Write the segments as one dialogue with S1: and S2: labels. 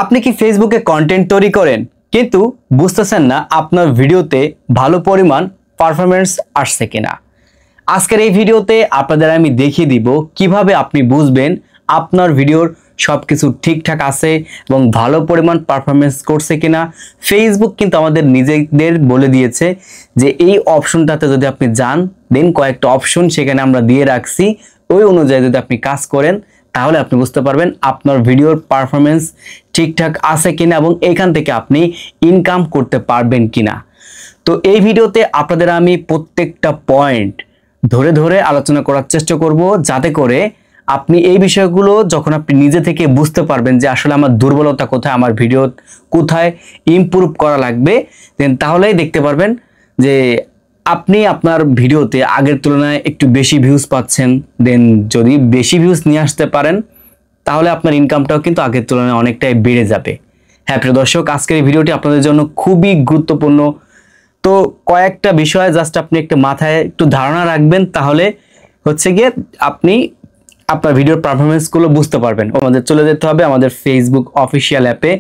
S1: আপনি কি ফেসবুকে কন্টেন্ট তৈরি করেন কিন্তু বুঝতেছেন না আপনার ভিডিওতে ভালো পরিমাণ পারফরম্যান্স আসছে কিনা। আজকের এই ভিডিওতে আপনাদের আমি দেখিয়ে দিব কিভাবে আপনি বুঝবেন আপনার ভিডিওর সবকিছু ঠিকঠাক আছে এবং ভালো পরিমাণ পারফরম্যান্স করছে কিনা। ফেসবুক কিন্তু আমাদের নিজেদের বলে দিয়েছে যে এই অপশনটাতে যদি আপনি যান দেন কয়েকটা অপশন সেখানে আমরা দিয়ে রাখছি, ওই অনুযায়ী যদি আপনি কাজ করেন তাহলে আপনি বুঝতে পারবেন আপনার ভিডিওর পারফরম্যান্স ঠিকঠাক আছে কিনা এবং এখান থেকে আপনি ইনকাম করতে পারবেন কিনা। তো এই ভিডিওতে আপনাদের আমি প্রত্যেকটা পয়েন্ট ধরে ধরে আলোচনা করার চেষ্টা করব, যাতে করে আপনি এই বিষয়গুলো যখন আপনি নিজে থেকে বুঝতে পারবেন যে আসলে আমার দুর্বলতা কোথায়, আমার ভিডিও কোথায় ইমপ্রুভ করা লাগবে, দেন তাহলেই দেখতে পারবেন যে আপনি আপনার ভিডিওতে আগের তুলনায় একটু বেশি ভিউজ পাচ্ছেন। দেন যদি বেশি ভিউজ নিয়ে আসতে পারেন তাহলে আপনার ইনকামটাও কিন্তু আগের তুলনায় অনেকটাই বেড়ে যাবে। হ্যাঁ প্রিয় দর্শক, আজকের এই ভিডিওটি আপনাদের জন্য খুবই গুরুত্বপূর্ণ। তো কয়েকটা বিষয় জাস্ট আপনি একটু মাথায় একটু ধারণা রাখবেন, তাহলে হচ্ছে গিয়ে আপনি আপনার ভিডিওর পারফরমেন্সগুলো বুঝতে পারবেন। আমাদের চলে যেতে হবে আমাদের ফেসবুক অফিসিয়াল অ্যাপে।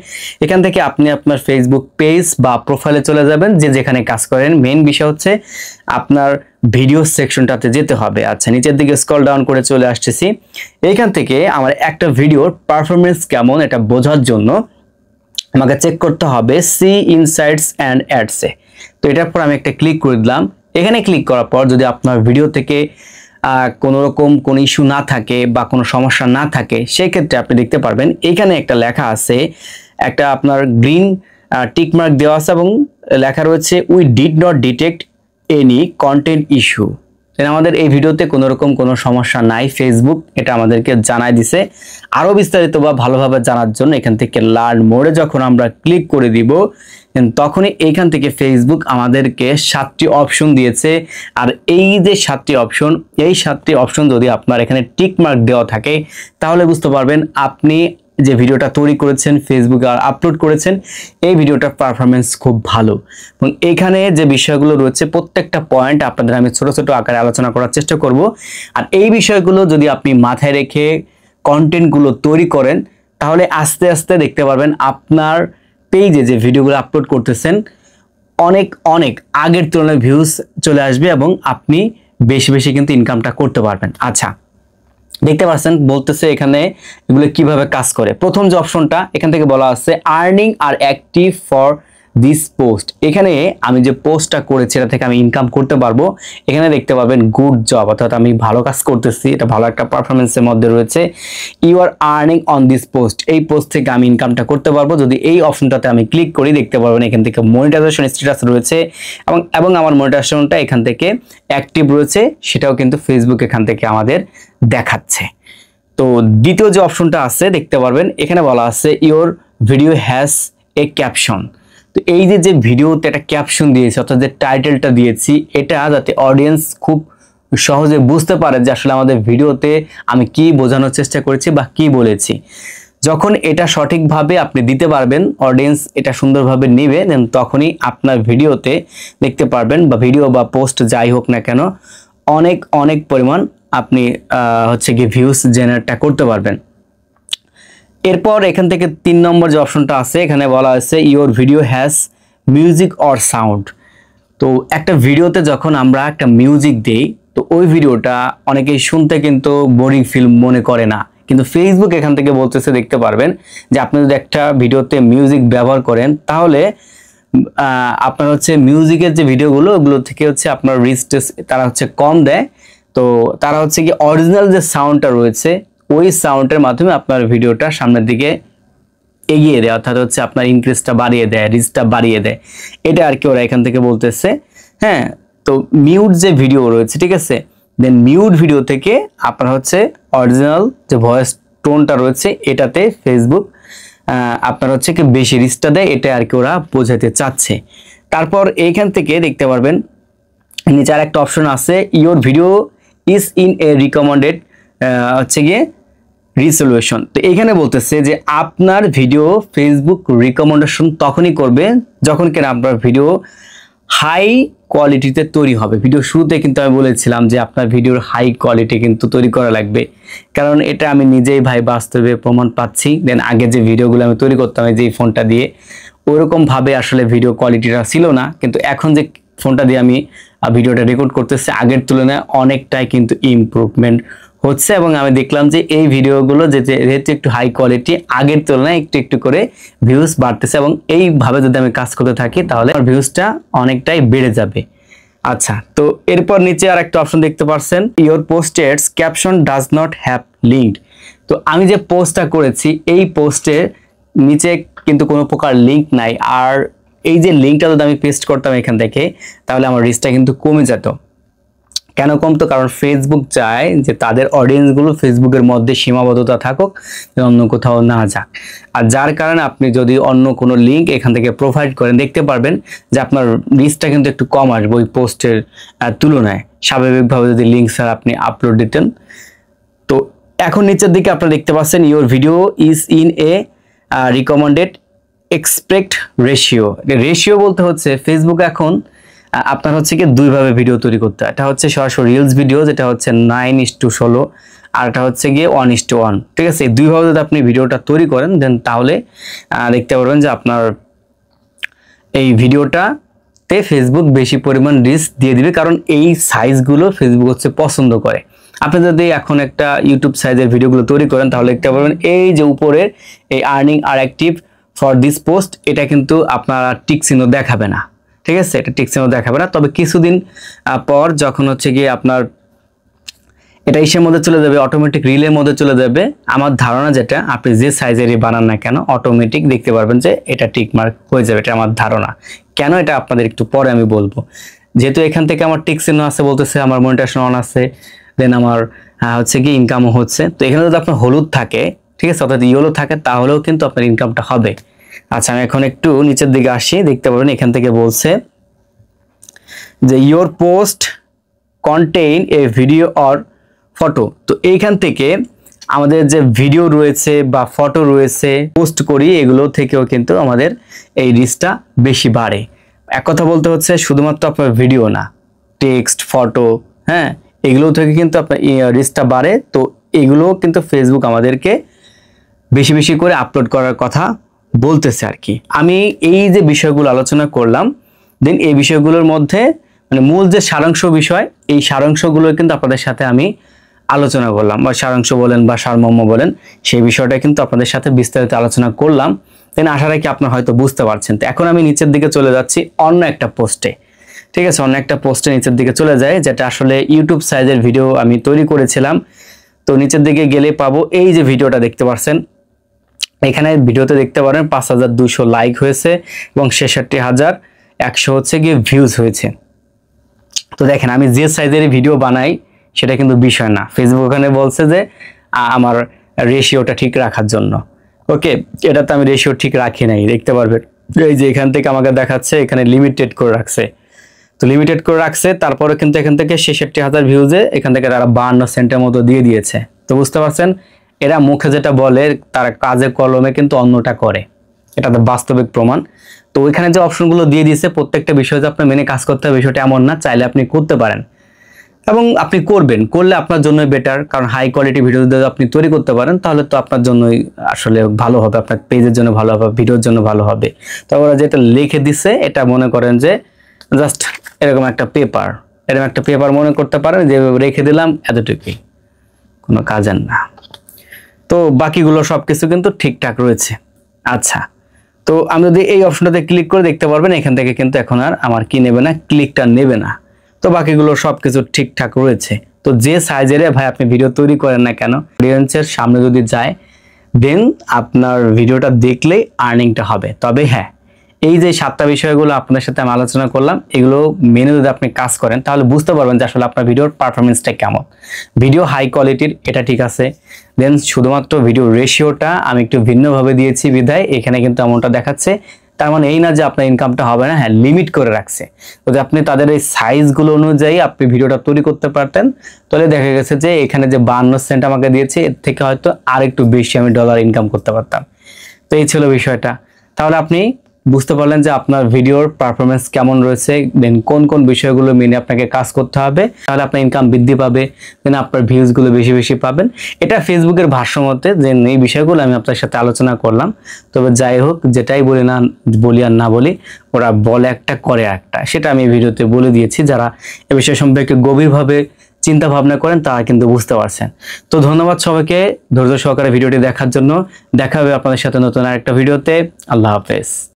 S1: এখান থেকে আপনি আপনার ফেসবুক পেজ বা প্রোফাইলে চলে যাবেন, যে যেখানে কাজ করেন। মেইন বিষয় হচ্ছে আপনার ভিডিও সেকশনটাতে যেতে হবে। আচ্ছা, নিচের দিকে স্ক্রল ডাউন করে চলে আসতেছি। এইখান থেকে আমার একটা ভিডিওর পারফরমেন্স কেমন এটা বোঝার জন্য আমাকে চেক করতে হবে সি ইনসাইটস অ্যান্ড অ্যাডসে। তো এটার পর আমি একটা ক্লিক করে দিলাম। এখানে ক্লিক করার পর যদি আপনার ভিডিও থেকে কোনো রকম কোনো ইস্যু না থাকে বা কোনো সমস্যা না থাকে, সেই ক্ষেত্রে আপনি দেখতে পারবেন এখানে একটা লেখা আছে, একটা আপনার গ্রিন টিক মার্ক দেওয়া আছে এবং লেখা রয়েছে we did not detect any content issue. আমাদের এই ভিডিওতে কোনো রকম কোনো সমস্যা নাই, ফেসবুক এটা আমাদেরকে জানাই দিছে। আরও বিস্তারিত বা ভালোভাবে জানার জন্য এখান থেকে লার্ন মোডে যখন আমরা ক্লিক করে দিব তখনই এইখান থেকে ফেসবুক আমাদেরকে 7টি অপশন দিয়েছে। আর এই যে 7টি অপশন, এই 7টি অপশন যদি আপনার এখানে টিক মার্ক দেওয়া থাকে তাহলে বুঝতে পারবেন আপনি যে ভিডিওটা তৈরি করেছেন, ফেসবুকে আপলোড করেছেন, এই ভিডিওটার পারফরমেন্স খুব ভালো। এবং এখানে যে বিষয়গুলো রয়েছে প্রত্যেকটা পয়েন্ট আপনাদের আমি ছোট ছোট আকারে আলোচনা করার চেষ্টা করব। আর এই বিষয়গুলো যদি আপনি মাথায় রেখে কন্টেন্টগুলো তৈরি করেন তাহলে আস্তে আস্তে দেখতে পারবেন আপনার পেজে যে ভিডিওগুলো আপলোড করতেছেন অনেক অনেক আগের তুলনায় ভিউজ চলে আসবে এবং আপনি বেশি বেশি কিন্তু ইনকামটা করতে পারবেন। আচ্ছা, দেখতে পাচ্ছেন বলতেছে এখানে এগুলো কিভাবে কাজ করে। প্রথম যে অপশনটা এখান থেকে বলা আছে earning are active for this post. এখানে আমি যে পোস্টটা করেছি এটা থেকে আমি ইনকাম করতে পারবো। এখানে দেখতে পাবেন গুড জব, অর্থাৎ আমি ভালো কাজ করতেছি, এটা ভালো একটা পারফরমেন্সের মধ্যে রয়েছে। You are earning on this post, এই পোস্ট থেকে আমি ইনকামটা করতে পারবো। যদি এই অপশনটাতে আমি ক্লিক করি দেখতে পারবেন এখান থেকে মনিটাইজেশন স্ট্যাটাস রয়েছে এবং আমার মনিটাইজেশনটা এখান থেকে অ্যাক্টিভ রয়েছে, সেটাও কিন্তু ফেসবুক এখান থেকে আমাদের দেখাচ্ছে। তো দ্বিতীয় যে অপশনটা আছে দেখতে পারবেন এখানে বলা আছে your video has a caption. তো এই যে ভিডিওতে একটা ক্যাপশন দিয়েছি, অর্থাৎ যে টাইটেলটা দিয়েছি, এটা যাতে অডিয়েন্স খুব সহজে বুঝতে পারে যে আসলে আমাদের ভিডিওতে আমি কি বোঝানোর চেষ্টা করেছি বা কি বলেছি। যখন এটা সঠিকভাবে আপনি দিতে পারবেন, অডিয়েন্স এটা সুন্দরভাবে নেবে, দেন তখনই আপনার ভিডিওতে দেখতে পারবেন বা ভিডিও বা পোস্ট যাই হোক না কেন অনেক অনেক পরিমাণ আপনি হচ্ছে কি ভিউজ জেনারেটটা করতে পারবেন। এরপর এখান থেকে 3 নম্বর যে অপশনটা আছে এখানে বলা আছে your video has music or sound. তো একটা ভিডিওতে যখন আমরা একটা মিউজিক দেই তো ওই ভিডিওটা অনেকেই শুনতে কিন্তু বোরিং ফিল মনে করে না, কিন্তু ফেসবুক এখান থেকে বলতেছে দেখতে পারবেন যে আপনি যদি একটা ভিডিওতে মিউজিক ব্যবহার করেন তাহলে আপনার হচ্ছে মিউজিকের যে ভিডিওগুলো ওগুলো থেকে হচ্ছে আপনার রিচ তারা হচ্ছে কম দেয়। তো তারা হচ্ছে কি অরিজিনাল যে সাউন্ডটা রয়েছে ওই সাউন্ডের মাধ্যমে আপনার ভিডিওটা সামনের দিকে এগিয়ে দেয়, অর্থাৎ হচ্ছে আপনার ইনক্রিজটা বাড়িয়ে দেয়, রিচটা বাড়িয়ে দেয়, এটা আর কি ওরা এখান থেকে বলতেছে। হ্যাঁ, তো মিউট যে ভিডিও রয়েছে, ঠিক আছে, দেন মিউট ভিডিও থেকে আপনার হচ্ছে অরিজিনাল যে ভয়েস টোনটা রয়েছে এটাতে ফেসবুক আপনার হচ্ছে কি বেশি রিচটা দেয়, এটা আর কি ওরা বোঝাতে চাচ্ছে। তারপর এইখান থেকে দেখতে পারবেন নিচে আর একটা অপশন আছে your video is in a recommended হচ্ছে গিয়ে রিসলিউশন। তো এখানে বলতেছে যে আপনার ভিডিও ফেসবুক রিকমেন্ডেশন তখনই করবে যখন কিনা আপনার ভিডিও হাই কোয়ালিটিতে তৈরি হবে। ভিডিও শুরুতে কিন্তু আমি বলেছিলাম যে আপনার ভিডিওর হাই কোয়ালিটি কিন্তু তৈরি করা লাগবে, কারণ এটা আমি নিজেই ভাই বাস্তবে প্রমাণ পাচ্ছি। দেন আগে যে ভিডিওগুলো আমি তৈরি করতাম এই যে ফোনটা দিয়ে, ওরকম ভাবে আসলে ভিডিও কোয়ালিটিটা ছিল না, কিন্তু এখন যে ফোনটা দিয়ে আমি ভিডিওটা রেকর্ড করতেছি আগের তুলনায় অনেকটাই কিন্তু ইমপ্রুভমেন্ট হচ্ছে। এবং আমি দেখলাম যে এই ভিডিওগুলো যেহেতু একটু হাই কোয়ালিটি, আগের তুলনায় একটু একটু করে ভিউজ বাড়তেছে, এবং এইভাবে যদি আমি কাজ করতে থাকি তাহলে আমার ভিউজটা অনেকটাই বেড়ে যাবে। আচ্ছা, তো এরপর নিচে আর একটা অপশন দেখতে পাচ্ছেন, ইওর পোস্টের caption does not have link. তো আমি যে পোস্টটা করেছি এই পোস্টের নিচে কিন্তু কোনো প্রকার লিঙ্ক নাই, আর এই যে লিঙ্কটা যদি আমি পেস্ট করতাম এখান থেকে তাহলে আমার রিচটা কিন্তু কমে যেত। কেন কমতো? কারণ ফেসবুক চায় যে তাদের অডিয়েন্সগুলো ফেসবুকের মধ্যে সীমাবদ্ধতা থাকুক, অন্য কোথাও না যাক। আর যার কারণে আপনি যদি অন্য কোনো লিঙ্ক এখান থেকে প্রোভাইড করেন, দেখতে পারবেন যে আপনার রিচটা কিন্তু একটু কম আসবে ওই পোস্টের তুলনায়, স্বাভাবিকভাবে যদি লিঙ্ক স্যার আপনি আপলোড দিতেন। তো এখন নিচের দিকে আপনারা দেখতে পাচ্ছেন your video is in a recommended expect ratio. Ratio বলতে হচ্ছে ফেসবুক এখন আপনার হচ্ছে কি দুইভাবে ভিডিও তৈরি করতে হয়। এটা হচ্ছে সরাসরি রিলস ভিডিও, যেটা হচ্ছে 9:16, আর এটা হচ্ছে গিয়ে 1:1। ঠিক আছে, এই দুইভাবে যদি আপনি ভিডিওটা তৈরি করেন দেন তাহলে দেখতে পারবেন যে আপনার এই ভিডিওটাতে ফেসবুক বেশি পরিমাণ রিচ দিয়ে দিবে, কারণ এই সাইজগুলো ফেসবুক হচ্ছে পছন্দ করে। আপনি যদি এখন একটা ইউটিউব সাইজের ভিডিওগুলো তৈরি করেন তাহলে দেখতে পারবেন এই যে উপরের এই earning are active for this post, এটা কিন্তু আপনার টিক চিহ্ন দেখাবে না। ঠিক আছে, এটা টিক চিহ্ন দেখাবে না, তবে কিছুদিন পর যখন হচ্ছে গিয়ে আপনার এটা ইসের মধ্যে চলে যাবে, অটোমেটিক রিলের মধ্যে চলে যাবে। আমার ধারণা যেটা, আপনি যে সাইজেরই বানান না কেন অটোমেটিক দেখতে পারবেন যে এটা টিক মার্ক হয়ে যাবে, এটা আমার ধারণা। কেন এটা আপনাদের একটু পরে আমি বলবো। যেহেতু এখান থেকে আমার টিক চিহ্ন আছে বলতেছে আমার মনিটাইজেশন অন আছে, দেন আমার হচ্ছে কি ইনকামও হচ্ছে। তো এখানে যদি আপনার হলুদ থাকে, ঠিক আছে, অর্থাৎ ইয়েলো থাকে, তাহলেও কিন্তু আপনার ইনকামটা হবে। আচ্ছা, আমি এখন একটু নিচের দিকে আসি, দেখতে পাবেন এখান থেকে বলছে যে your post contain A video or photo. তো এইখান থেকে আমাদের যে ভিডিও রয়েছে বা ফটো রয়েছে পোস্ট করি, এগুলো থেকেও কিন্তু আমাদের এই রিচটা বেশি বাড়ে। এক কথা বলতে হচ্ছে শুধুমাত্র আপনার ভিডিও না, টেক্সট, ফটো, হ্যাঁ, এগুলো থেকে কিন্তু আপনার রিচটা বাড়ে। তো এগুলো কিন্তু ফেসবুক আমাদেরকে বেশি বেশি করে আপলোড করার কথা বলতেছে আর কি। আমি এই যে বিষয়গুলো আলোচনা করলাম, দেন এই বিষয়গুলোর মধ্যে মানে মূল যে সারাংশ বিষয়, এই সারাংশগুলো কিন্তু আপনাদের সাথে আমি আলোচনা করলাম, বা সারাংশ বলেন বা সারমর্ম বলেন, সেই বিষয়টা কিন্তু আপনাদের সাথে বিস্তারিত আলোচনা করলাম। দেন আশা রাখি আপনারা হয়তো বুঝতে পারছেন। তো এখন আমি নিচের দিকে চলে যাচ্ছি অন্য একটা পোস্টে। ঠিক আছে, অন্য একটা পোস্টে নিচের দিকে চলে যায়, যেটা আসলে ইউটিউব সাইজের ভিডিও আমি তৈরি করেছিলাম। তো নিচের দিকে গেলে পাবো এই যে ভিডিওটা দেখতে পাচ্ছেন, এখানে ভিডিওতে দেখতে পারেন 5200 লাইক হয়েছে এবং 66100 হচ্ছে গিয়ে ভিউজ হয়েছে। তো দেখেন আমি যে সাইজের ভিডিও বানাই সেটা কিন্তু বিষয় না, ফেসবুক ওখানে বলছে যে আমার রেশিওটা ঠিক রাখার জন্য। ওকে, এটা তো আমি রেশিও ঠিক রাখি নাই, দেখতে পারবেন এই যে এখান থেকে আমাকে দেখাচ্ছে এখানে লিমিটেড করে রাখছে। তো লিমিটেড করে রাখছে, তারপরে কিন্তু এখান থেকে 66000 ভিউজে এখান থেকে তারা 52 সেন্টের মতো দিয়ে দিয়েছে। তো বুঝতে পারছেন, এরা মুখে যেটা বলে তারা কাজে কলমে কিন্তু অন্যটা করে, এটা তো বাস্তবিক প্রমাণ। তো ওইখানে যে অপশনগুলো দিয়ে দিয়েছে প্রত্যেকটা বিষয় যে আপনার মেনে কাজ করতে হবে বিষয়টা এমন না, চাইলে আপনি করতে পারেন এবং আপনি করবেন, করলে আপনার জন্যই বেটার। কারণ হাই কোয়ালিটি ভিডিও যদি আপনি তৈরি করতে পারেন তাহলে তো আপনার জন্যই আসলে ভালো হবে, আপনার পেজের জন্য ভালো হবে, ভিডিওর জন্য ভালো হবে। তো ওরা যেটা লিখে দিছে এটা মনে করেন যে জাস্ট এরকম একটা পেপার, এরকম একটা পেপার মনে করতে পারেন, যে রেখে দিলাম এতটুকুই, কোনো কাজের না। তো বাকিগুলো সবকিছু কিন্তু ঠিকঠাক রয়েছে। আচ্ছা, তো আমি যদি এই অপশনটাতে ক্লিক করে দেখতে পারবেন এখান থেকে কিন্তু এখন আর আমার কি নেবে না, ক্লিকটা নেবে না। তো বাকিগুলো সবকিছু ঠিকঠাক রয়েছে। তো যে সাইজের ভাই আপনি ভিডিও তৈরি করেন না কেন, অডিয়েন্সের সামনে যদি যায় দেন আপনার ভিডিওটা দেখলেই আর্নিংটা হবে। তবে হ্যাঁ, এই যে 7টা বিষয়গুলো আপনাদের সাথে আমি আলোচনা করলাম, এগুলো মেনে যদি আপনি কাজ করেন তাহলে বুঝতে পারবেন যে আসলে আপনার ভিডিওর পারফরমেন্সটা কেমন। ভিডিও হাই কোয়ালিটির, এটা ঠিক আছে। দেন শুধুমাত্র ভিডিও রেশিওটা আমি একটু ভিন্নভাবে দিয়েছি বিধায় এখানে কিন্তু এমনটা দেখাচ্ছে। তার মানে এই না যে আপনার ইনকামটা হবে না, হ্যাঁ লিমিট করে রাখছে। যদি আপনি তাদের এই সাইজগুলো অনুযায়ী আপনি ভিডিওটা তৈরি করতে পারতেন তাহলে দেখা গেছে যে এখানে যে 52 সেন্ট আমাকে দিয়েছে এর থেকে হয়তো আর একটু বেশি আমি ডলার ইনকাম করতে পারতাম। তো এই ছিল বিষয়টা। তাহলে আপনি বুঝতে পারলেন যে আপনার ভিডিওর পারফরমেন্স কেমন রয়েছে, দেন কোন কোন বিষয়গুলো মেনে আপনাকে কাজ করতে হবে, তাহলে আপনার ইনকাম বৃদ্ধি পাবে, দেন আপনার ভিউজগুলো বেশি বেশি পাবেন। এটা ফেসবুকের ভাষ্যমতে যে এই বিষয়গুলো আমি আপনার সাথে আলোচনা করলাম। তবে যাই হোক, যেটাই বলি আর না বলি, ওরা বলে একটা করে একটা, সেটা আমি ভিডিওতে বলে দিয়েছি। যারা এ বিষয় সম্পর্কে গভীরভাবে চিন্তা ভাবনা করেন তারা কিন্তু বুঝতে পারছেন। তো ধন্যবাদ সবাইকে ধৈর্য সহকারে ভিডিওটি দেখার জন্য। দেখা হবে আপনাদের সাথে নতুন আরেকটা ভিডিওতে। আল্লাহ হাফেজ।